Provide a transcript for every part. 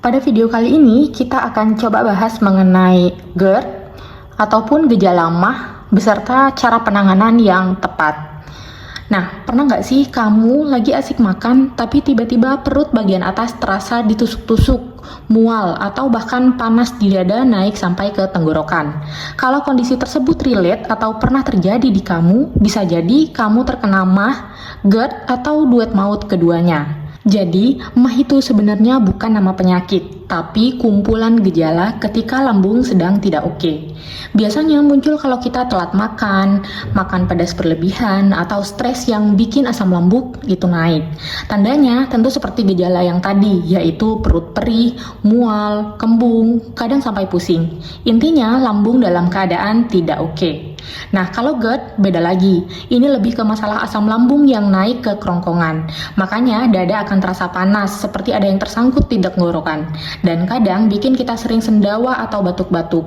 Pada video kali ini, kita akan coba bahas mengenai GERD ataupun gejala MAH beserta cara penanganan yang tepat. Nah, pernah nggak sih kamu lagi asik makan, tapi tiba-tiba perut bagian atas terasa ditusuk-tusuk, mual, atau bahkan panas di dada naik sampai ke tenggorokan? Kalau kondisi tersebut relate atau pernah terjadi di kamu, bisa jadi kamu terkena MAH, GERD, atau duet maut keduanya. Jadi, MAH itu sebenarnya bukan nama penyakit, tapi kumpulan gejala ketika lambung sedang tidak oke. Biasanya muncul kalau kita telat makan, makan pedas berlebihan, atau stres yang bikin asam lambung itu naik. Tandanya tentu seperti gejala yang tadi, yaitu perut perih, mual, kembung, kadang sampai pusing. Intinya lambung dalam keadaan tidak oke. Nah, kalau GERD beda lagi. Ini lebih ke masalah asam lambung yang naik ke kerongkongan. Makanya dada akan terasa panas, seperti ada yang tersangkut di tenggorokan. Dan kadang bikin kita sering sendawa atau batuk-batuk.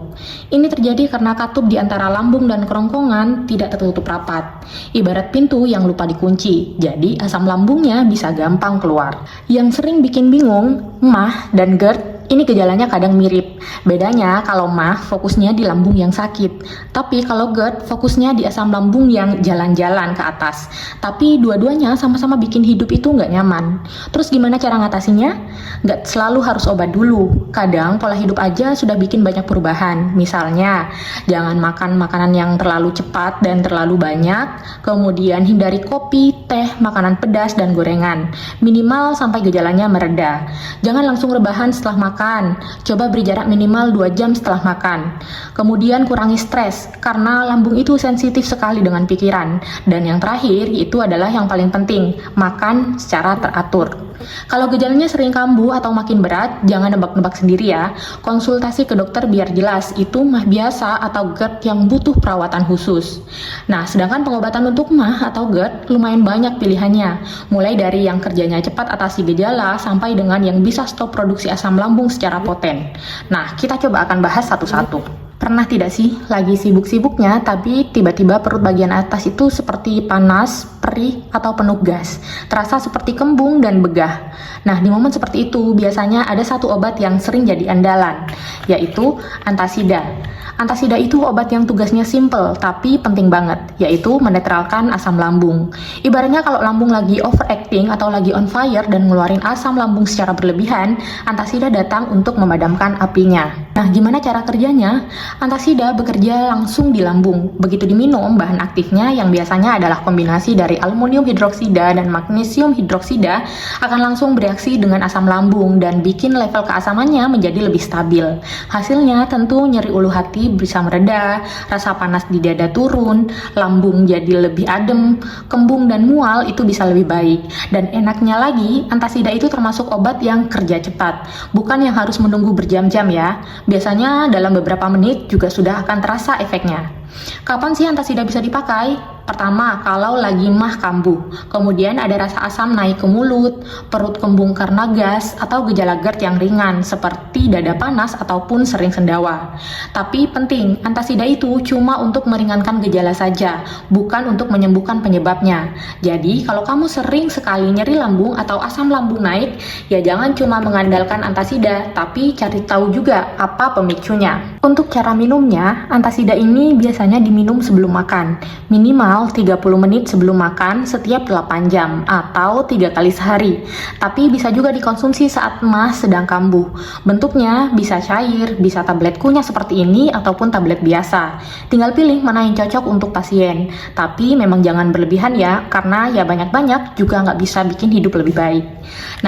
Ini terjadi karena katup di antara lambung dan kerongkongan tidak tertutup rapat. Ibarat pintu yang lupa dikunci, jadi asam lambungnya bisa gampang keluar. Yang sering bikin bingung, MAH dan GERD ini gejalanya kadang mirip. Bedanya kalau MAH fokusnya di lambung yang sakit, tapi kalau GERD fokusnya di asam lambung yang jalan-jalan ke atas. Tapi dua-duanya sama-sama bikin hidup itu nggak nyaman. Terus gimana cara ngatasinya? Nggak selalu harus obat dulu. Kadang pola hidup aja sudah bikin banyak perubahan. Misalnya, jangan makan makanan yang terlalu cepat dan terlalu banyak. Kemudian hindari kopi, teh, makanan pedas, dan gorengan. Minimal sampai gejalanya mereda. Jangan langsung rebahan setelah makan. Coba beri jarak minimal 2 jam setelah makan. Kemudian kurangi stres, karena lambung itu sensitif sekali dengan pikiran. Dan yang terakhir, itu adalah yang paling penting, makan secara teratur. Kalau gejalanya sering kambuh atau makin berat, jangan nebak-nebak sendiri ya. Konsultasi ke dokter biar jelas, itu MAH biasa atau GERD yang butuh perawatan khusus. Nah, sedangkan pengobatan untuk MAH atau GERD lumayan banyak pilihannya. Mulai dari yang kerjanya cepat atasi gejala, sampai dengan yang bisa stop produksi asam lambung secara poten. Nah, kita coba akan bahas satu-satu. Pernah tidak sih lagi sibuk-sibuknya tapi tiba-tiba perut bagian atas itu seperti panas, perih, atau penuh gas, terasa seperti kembung dan begah. Nah, di momen seperti itu biasanya ada satu obat yang sering jadi andalan, yaitu antasida. Antasida itu obat yang tugasnya simple tapi penting banget, yaitu menetralkan asam lambung. Ibaratnya kalau lambung lagi overacting atau lagi on fire dan ngeluarin asam lambung secara berlebihan, antasida datang untuk memadamkan apinya. Nah, gimana cara kerjanya? Antasida bekerja langsung di lambung. Begitu diminum, bahan aktifnya yang biasanya adalah kombinasi dari aluminium hidroksida dan magnesium hidroksida akan langsung bereaksi dengan asam lambung dan bikin level keasamannya menjadi lebih stabil. Hasilnya tentu nyeri ulu hati bisa mereda, rasa panas di dada turun, lambung jadi lebih adem, kembung dan mual itu bisa lebih baik. Dan enaknya lagi, antasida itu termasuk obat yang kerja cepat, bukan yang harus menunggu berjam-jam ya. Biasanya dalam beberapa menit juga sudah akan terasa efeknya. Kapan sih antasida bisa dipakai? Pertama, kalau lagi MAH kambuh, kemudian ada rasa asam naik ke mulut, perut kembung karena gas, atau gejala GERD yang ringan seperti dada panas ataupun sering sendawa. Tapi penting, antasida itu cuma untuk meringankan gejala saja, bukan untuk menyembuhkan penyebabnya. Jadi, kalau kamu sering sekali nyeri lambung atau asam lambung naik, ya jangan cuma mengandalkan antasida, tapi cari tahu juga apa pemicunya. Untuk cara minumnya, antasida ini biasanya diminum sebelum makan, minimal 30 menit sebelum makan setiap 8 jam atau 3 kali sehari. Tapi bisa juga dikonsumsi saat MAH sedang kambuh. Bentuknya bisa cair, bisa tablet kunyah seperti ini ataupun tablet biasa. Tinggal pilih mana yang cocok untuk pasien. Tapi memang jangan berlebihan ya, karena ya banyak-banyak juga nggak bisa bikin hidup lebih baik.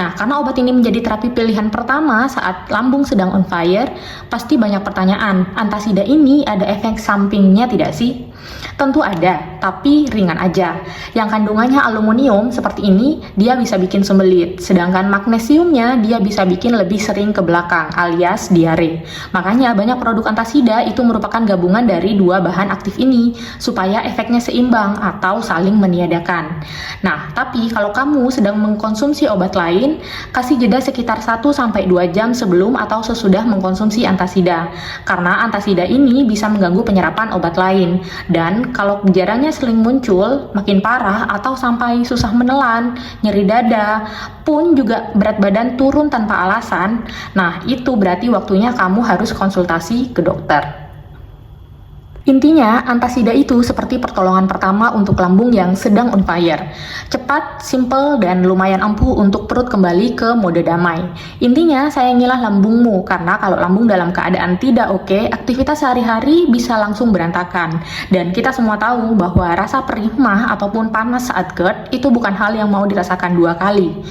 Nah, karena obat ini menjadi terapi pilihan pertama saat lambung sedang on fire, pasti banyak pertanyaan, antasida ini ada efek sampingnya tidak sih? Tentu ada, tapi ringan aja. Yang kandungannya aluminium seperti ini, dia bisa bikin sembelit. Sedangkan magnesiumnya, dia bisa bikin lebih sering ke belakang, alias diare. Makanya banyak produk antasida itu merupakan gabungan dari dua bahan aktif ini, supaya efeknya seimbang atau saling meniadakan. Nah, tapi kalau kamu sedang mengkonsumsi obat lain, kasih jeda sekitar 1-2 jam sebelum atau sesudah mengkonsumsi antasida. Karena antasida ini bisa mengganggu penyerapan obat lain. Dan kalau gejalanya sering muncul, makin parah atau sampai susah menelan, nyeri dada, pun juga berat badan turun tanpa alasan, nah itu berarti waktunya kamu harus konsultasi ke dokter. Intinya, antasida itu seperti pertolongan pertama untuk lambung yang sedang on fire. Cepat, simple, dan lumayan ampuh untuk perut kembali ke mode damai. Intinya, sayangilah lambungmu, karena kalau lambung dalam keadaan tidak oke, aktivitas sehari-hari bisa langsung berantakan. Dan kita semua tahu bahwa rasa perih mah ataupun panas saat GERD itu bukan hal yang mau dirasakan 2 kali.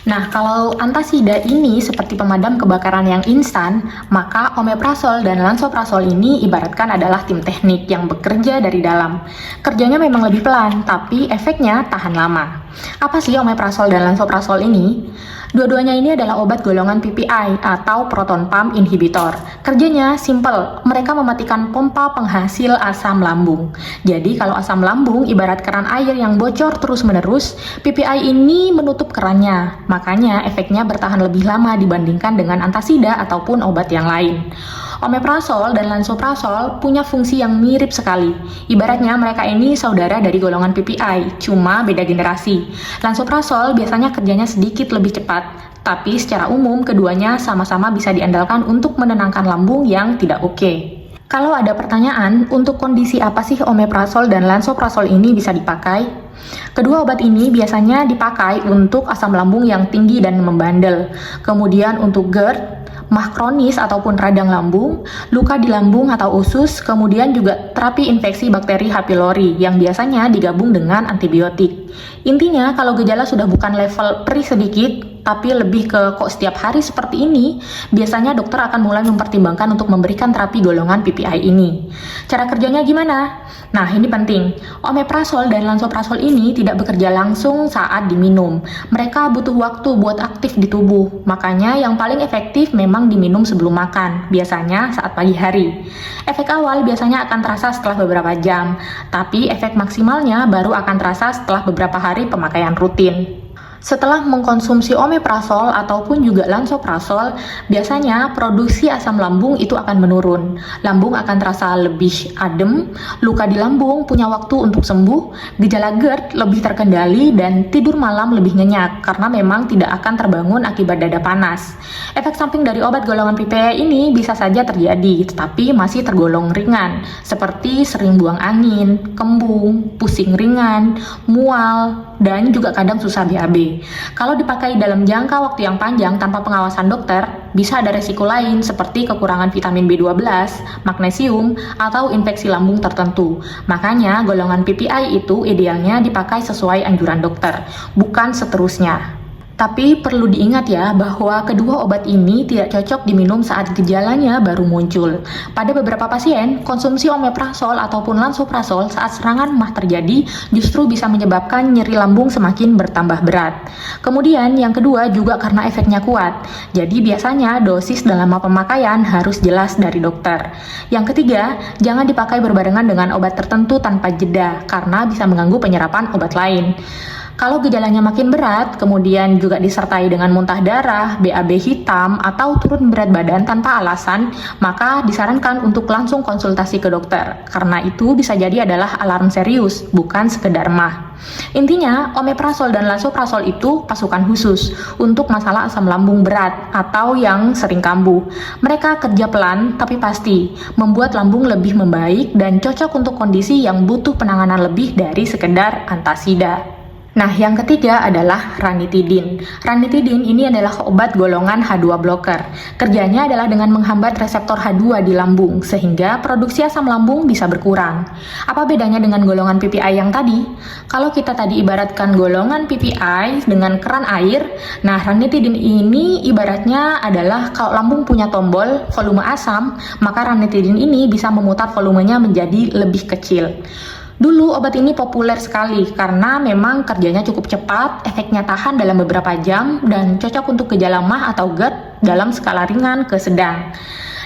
Nah, kalau antasida ini seperti pemadam kebakaran yang instan, maka omeprazol dan lansoprazol ini ibaratkan adalah tim teknik yang bekerja dari dalam. Kerjanya memang lebih pelan, tapi efeknya tahan lama. Apa sih omeprazol dan lansoprazol ini? Dua-duanya ini adalah obat golongan PPI atau proton pump inhibitor. Kerjanya simple, mereka mematikan pompa penghasil asam lambung. Jadi kalau asam lambung ibarat keran air yang bocor terus-menerus, PPI ini menutup kerannya. Makanya efeknya bertahan lebih lama dibandingkan dengan antasida ataupun obat yang lain. Omeprazol dan lansoprazol punya fungsi yang mirip sekali. Ibaratnya mereka ini saudara dari golongan PPI, cuma beda generasi. Lansoprazol biasanya kerjanya sedikit lebih cepat, tapi secara umum keduanya sama-sama bisa diandalkan untuk menenangkan lambung yang tidak oke. Kalau ada pertanyaan, untuk kondisi apa sih omeprazol dan lansoprazol ini bisa dipakai? Kedua obat ini biasanya dipakai untuk asam lambung yang tinggi dan membandel. Kemudian untuk GERD, mah kronis ataupun radang lambung, luka di lambung atau usus, kemudian juga terapi infeksi bakteri H. pylori yang biasanya digabung dengan antibiotik. Intinya kalau gejala sudah bukan level perih sedikit, tapi lebih ke kok setiap hari seperti ini, biasanya dokter akan mulai mempertimbangkan untuk memberikan terapi golongan PPI ini. Cara kerjanya gimana? Nah, ini penting. Omeprazol dan lansoprazol ini tidak bekerja langsung saat diminum. Mereka butuh waktu buat aktif di tubuh. Makanya yang paling efektif memang diminum sebelum makan, biasanya saat pagi hari. Efek awal biasanya akan terasa setelah beberapa jam, tapi efek maksimalnya baru akan terasa setelah beberapa hari pemakaian rutin. Setelah mengkonsumsi omeprazol ataupun juga lansoprazol, biasanya produksi asam lambung itu akan menurun. Lambung akan terasa lebih adem, luka di lambung punya waktu untuk sembuh, gejala GERD lebih terkendali, dan tidur malam lebih nyenyak karena memang tidak akan terbangun akibat dada panas. Efek samping dari obat golongan PPI ini bisa saja terjadi, tetapi masih tergolong ringan, seperti sering buang angin, kembung, pusing ringan, mual, dan juga kadang susah BAB. Kalau dipakai dalam jangka waktu yang panjang tanpa pengawasan dokter, bisa ada resiko lain seperti kekurangan vitamin B12, magnesium, atau infeksi lambung tertentu. Makanya golongan PPI itu idealnya dipakai sesuai anjuran dokter, bukan seterusnya. Tapi perlu diingat ya bahwa kedua obat ini tidak cocok diminum saat gejalanya baru muncul. Pada beberapa pasien, konsumsi omeprazol ataupun lansoprazol saat serangan mah terjadi justru bisa menyebabkan nyeri lambung semakin bertambah berat. Kemudian yang kedua juga karena efeknya kuat. Jadi biasanya dosis dalam pemakaian harus jelas dari dokter. Yang ketiga, jangan dipakai berbarengan dengan obat tertentu tanpa jeda karena bisa mengganggu penyerapan obat lain. Kalau gejalanya makin berat, kemudian juga disertai dengan muntah darah, BAB hitam, atau turun berat badan tanpa alasan, maka disarankan untuk langsung konsultasi ke dokter. Karena itu bisa jadi adalah alarm serius, bukan sekedar mah. Intinya, omeprazol dan lansoprazol itu pasukan khusus untuk masalah asam lambung berat atau yang sering kambuh. Mereka kerja pelan tapi pasti, membuat lambung lebih membaik dan cocok untuk kondisi yang butuh penanganan lebih dari sekedar antasida. Nah, yang ketiga adalah ranitidin. Ranitidin ini adalah obat golongan H2 blocker. Kerjanya adalah dengan menghambat reseptor H2 di lambung, sehingga produksi asam lambung bisa berkurang. Apa bedanya dengan golongan PPI yang tadi? Kalau kita tadi ibaratkan golongan PPI dengan keran air, nah ranitidin ini ibaratnya adalah kalau lambung punya tombol volume asam, maka ranitidin ini bisa memutar volumenya menjadi lebih kecil. Dulu obat ini populer sekali karena memang kerjanya cukup cepat, efeknya tahan dalam beberapa jam, dan cocok untuk gejala mah atau GERD dalam skala ringan ke sedang.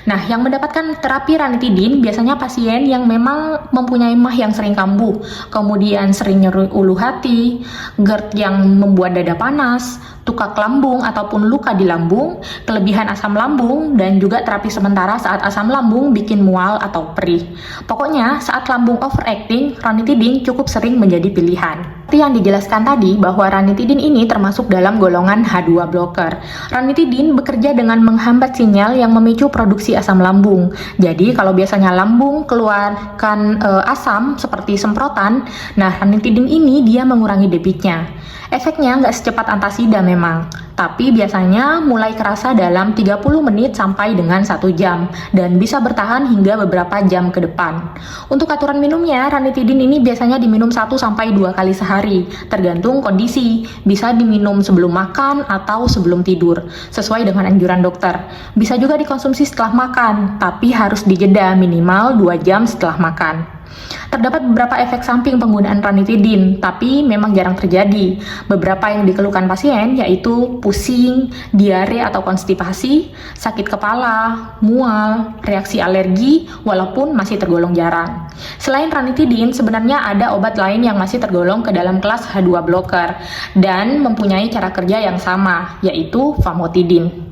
Nah, yang mendapatkan terapi ranitidin biasanya pasien yang memang mempunyai mah yang sering kambuh, kemudian sering nyeri ulu hati, GERD yang membuat dada panas, tukak lambung ataupun luka di lambung, kelebihan asam lambung, dan juga terapi sementara saat asam lambung bikin mual atau perih. Pokoknya, saat lambung overacting, ranitidin cukup sering menjadi pilihan. Seperti yang dijelaskan tadi bahwa ranitidin ini termasuk dalam golongan H2 blocker. Ranitidin bekerja dengan menghambat sinyal yang memicu produksi asam lambung. Jadi kalau biasanya lambung keluarkan asam seperti semprotan, nah ranitidin ini dia mengurangi debitnya. Efeknya nggak secepat antasida memang, tapi biasanya mulai kerasa dalam 30 menit sampai dengan 1 jam dan bisa bertahan hingga beberapa jam ke depan. Untuk aturan minumnya, ranitidin ini biasanya diminum 1-2 kali sehari, tergantung kondisi. Bisa diminum sebelum makan atau sebelum tidur, sesuai dengan anjuran dokter. Bisa juga dikonsumsi setelah makan, tapi harus dijeda minimal 2 jam setelah makan. Terdapat beberapa efek samping penggunaan ranitidin, tapi memang jarang terjadi. Beberapa yang dikeluhkan pasien yaitu pusing, diare atau konstipasi, sakit kepala, mual, reaksi alergi, walaupun masih tergolong jarang. Selain ranitidin, sebenarnya ada obat lain yang masih tergolong ke dalam kelas H2 blocker dan mempunyai cara kerja yang sama, yaitu famotidin.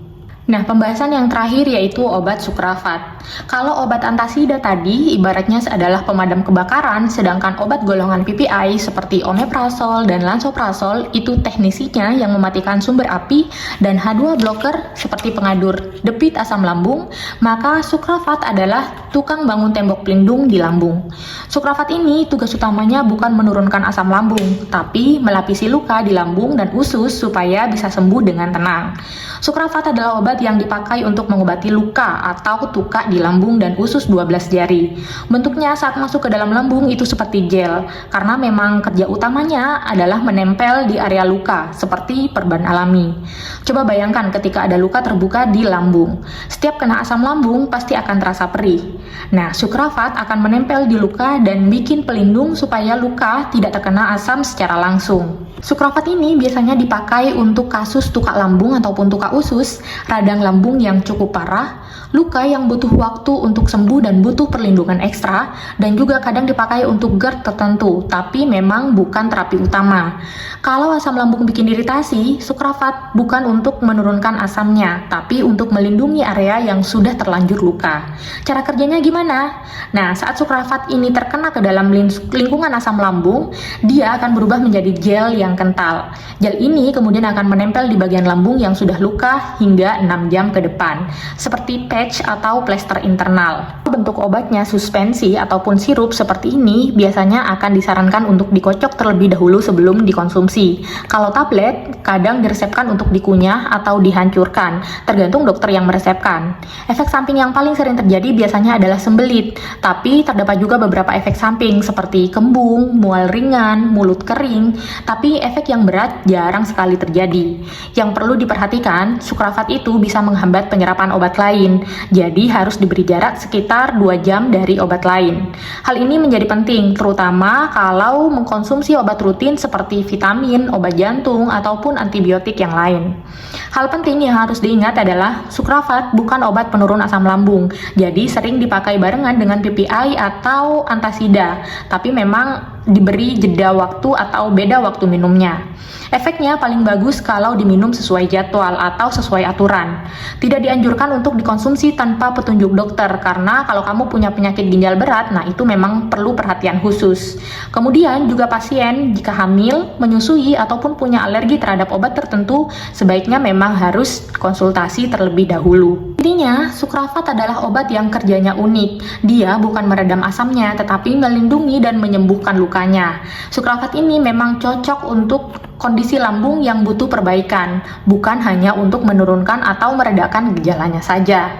Nah, pembahasan yang terakhir yaitu obat sukrafat. Kalau obat antasida tadi ibaratnya adalah pemadam kebakaran, sedangkan obat golongan PPI seperti omeprazol dan lansoprazol itu teknisinya yang mematikan sumber api, dan H2 blocker seperti pengadur debit asam lambung, maka sukrafat adalah tukang bangun tembok pelindung di lambung. Sukrafat ini tugas utamanya bukan menurunkan asam lambung, tapi melapisi luka di lambung dan usus supaya bisa sembuh dengan tenang. Sukrafat adalah obat yang dipakai untuk mengobati luka atau tuka di lambung dan usus 12 jari. Bentuknya saat masuk ke dalam lambung itu seperti gel, karena memang kerja utamanya adalah menempel di area luka, seperti perban alami. Coba bayangkan ketika ada luka terbuka di lambung. Setiap kena asam lambung pasti akan terasa perih. Nah, sukrafat akan menempel di luka dan bikin pelindung supaya luka tidak terkena asam secara langsung. Sukrafat ini biasanya dipakai untuk kasus tuka lambung ataupun tuka usus, radang lambung yang cukup parah, luka yang butuh waktu untuk sembuh dan butuh perlindungan ekstra, dan juga kadang dipakai untuk GERD tertentu, tapi memang bukan terapi utama. Kalau asam lambung bikin iritasi, sukrafat bukan untuk menurunkan asamnya, tapi untuk melindungi area yang sudah terlanjur luka. Cara kerjanya gimana? Nah, saat sukrafat ini terkena ke dalam lingkungan asam lambung, dia akan berubah menjadi gel yang kental. Gel ini kemudian akan menempel di bagian lambung yang sudah luka hingga 6 jam ke depan, seperti patch atau plester internal. Bentuk obatnya suspensi ataupun sirup seperti ini biasanya akan disarankan untuk dikocok terlebih dahulu sebelum dikonsumsi. Kalau tablet, kadang diresepkan untuk dikunyah atau dihancurkan, tergantung dokter yang meresepkan. Efek samping yang paling sering terjadi biasanya adalah sembelit, tapi terdapat juga beberapa efek samping seperti kembung, mual ringan, mulut kering, tapi efek yang berat jarang sekali terjadi. Yang perlu diperhatikan, sukrafat itu bisa menghambat penyerapan obat lain, jadi harus diberi jarak sekitar 2 jam dari obat lain. Hal ini menjadi penting, terutama kalau mengkonsumsi obat rutin seperti vitamin, obat jantung, ataupun antibiotik yang lain. Hal penting yang harus diingat adalah sukrafat bukan obat penurun asam lambung, jadi sering dipakai barengan dengan PPI atau antasida, tapi memang diberi jeda waktu atau beda waktu minumnya. Efeknya paling bagus kalau diminum sesuai jadwal atau sesuai aturan. Tidak dianjurkan untuk dikonsumsi tanpa petunjuk dokter, karena kalau kamu punya penyakit ginjal berat, nah itu memang perlu perhatian khusus. Kemudian juga pasien jika hamil, menyusui, ataupun punya alergi terhadap obat tertentu, sebaiknya memang harus konsultasi terlebih dahulu. Intinya, sukrafat adalah obat yang kerjanya unik. Dia bukan meredam asamnya, tetapi melindungi dan menyembuhkan lukanya. Sukrafat ini memang cocok untuk kondisi lambung yang butuh perbaikan, bukan hanya untuk menurunkan atau meredakan gejalanya saja.